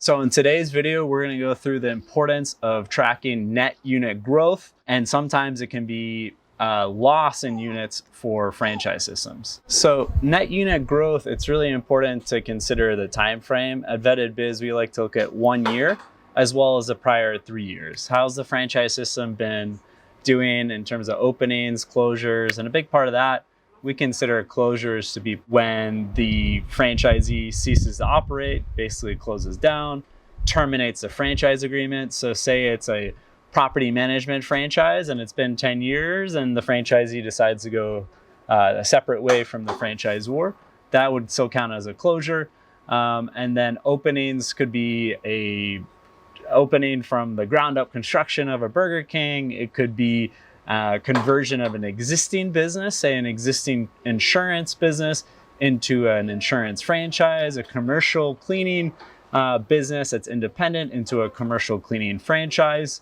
So in today's video, we're going to go through the importance of tracking net unit growth, and sometimes it can be loss in units for franchise systems. So net unit growth, it's really important to consider the time frame. At Vetted Biz, we like to look at 1 year as well as the prior 3 years. How's the franchise system been doing in terms of openings, closures? And a big part of that, we consider closures to be when the franchisee ceases to operate, basically closes down, terminates the franchise agreement. So say it's a property management franchise and it's been 10 years and the franchisee decides to go a separate way from the franchisor, that would still count as a closure. And then openings could be a opening from the ground up construction of a Burger King. It could be conversion of an existing business, say an existing insurance business into an insurance franchise, a commercial cleaning business that's independent into a commercial cleaning franchise.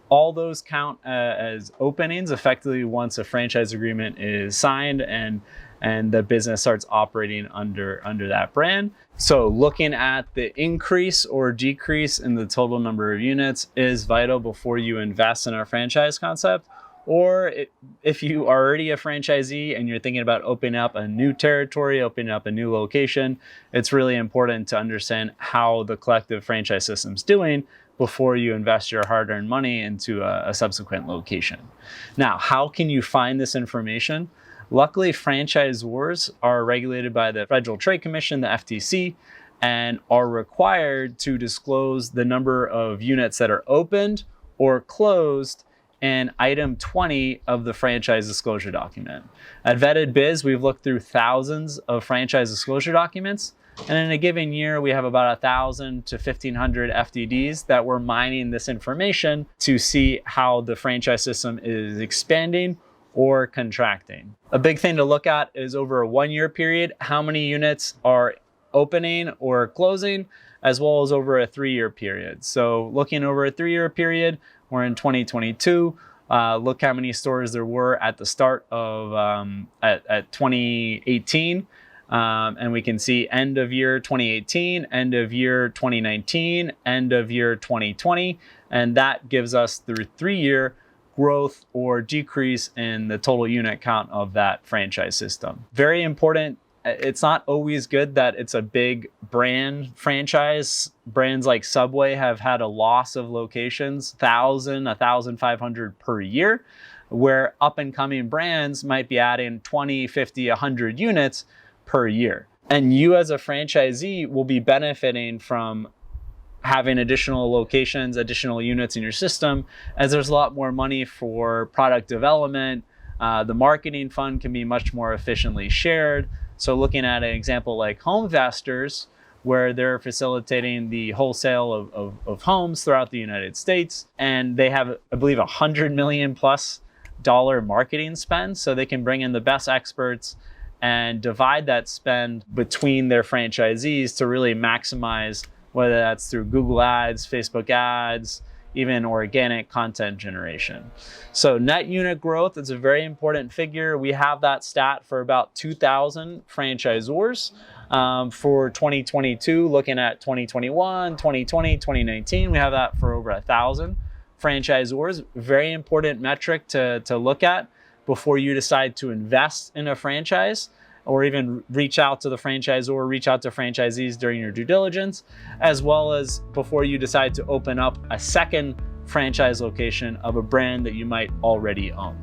All those count as openings effectively once a franchise agreement is signed and the business starts operating under that brand. So looking at the increase or decrease in the total number of units is vital before you invest in a franchise concept. Or if you are already a franchisee and you're thinking about opening up a new territory, opening up a new location, it's really important to understand how the collective franchise system's doing before you invest your hard-earned money into a subsequent location. Now, how can you find this information? Luckily, franchisors are regulated by the Federal Trade Commission, the FTC, and are required to disclose the number of units that are opened or closed in item 20 of the franchise disclosure document. At Vetted Biz, we've looked through thousands of franchise disclosure documents, and in a given year, we have about 1,000 to 1,500 FDDs that we're mining this information to see how the franchise system is expanding or contracting. A big thing to look at is over a 1 year period, how many units are opening or closing, as well as over a 3 year period. So looking over a 3 year period, we're in 2022. Look how many stores there were at the start of at 2018. And we can see end of year 2018, end of year 2019, end of year 2020. And that gives us the 3 year growth or decrease in the total unit count of that franchise system. Very important. It's not always good that it's a big brand franchise. Brands like Subway have had a loss of locations, 1,000, 1,500 per year, where up and coming brands might be adding 20, 50, 100 units per year. And you as a franchisee will be benefiting from having additional locations, additional units in your system, as there's a lot more money for product development. The marketing fund can be much more efficiently shared. So looking at an example like HomeVestors, where they're facilitating the wholesale of homes throughout the United States, and they have, I believe, $100 million plus marketing spend, so they can bring in the best experts and divide that spend between their franchisees to really maximize, whether that's through Google ads, Facebook ads, even organic content generation. So net unit growth is a very important figure. We have that stat for about 2,000 franchisors for 2022. Looking at 2021, 2020, 2019, we have that for over 1,000 franchisors. Very important metric to look at before you decide to invest in a franchise, or even reach out to the franchisor, reach out to franchisees during your due diligence, as well as before you decide to open up a second franchise location of a brand that you might already own.